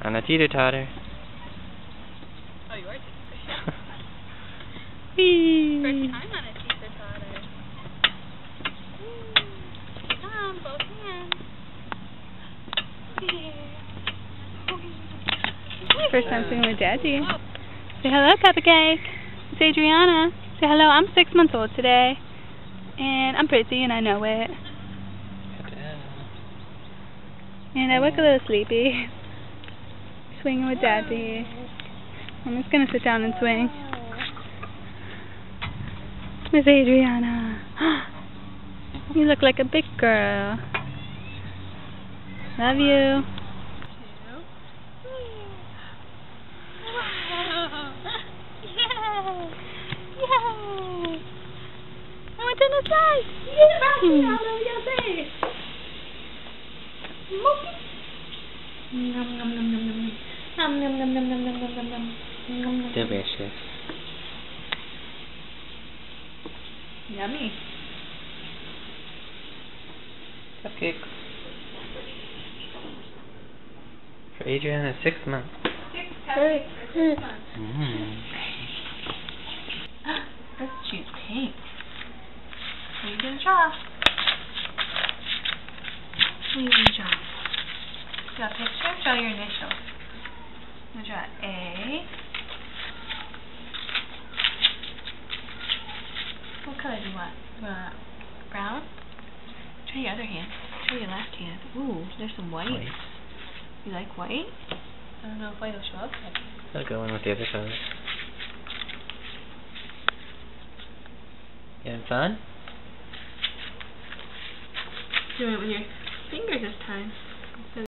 On a teeter-totter. Oh, you are teeter-totter. Whee! First time on a teeter-totter. Come, both hands. First time singing with Daddy. Say hello, Cupcake. It's Adriana. Say hello, I'm 6 months old today. And I'm pretty and I know it. And I look a little sleepy. Swinging with Daddy. I'm just gonna sit down and swing. Miss Adriana. You look like a big girl. Love you. I went to the side. Delicious. Yummy. Cupcakes. For Adriana, 6 months. Let's choose pink. What are you gonna draw? What are you gonna draw? Draw a picture? Draw your initials. I'm gonna draw A. What color do you want? Brown? Try your other hand. Try your left hand. Ooh, there's some white. You like white? I don't know if white will show up. I'll go in with the other colors. You having fun? Do it with your fingers this time.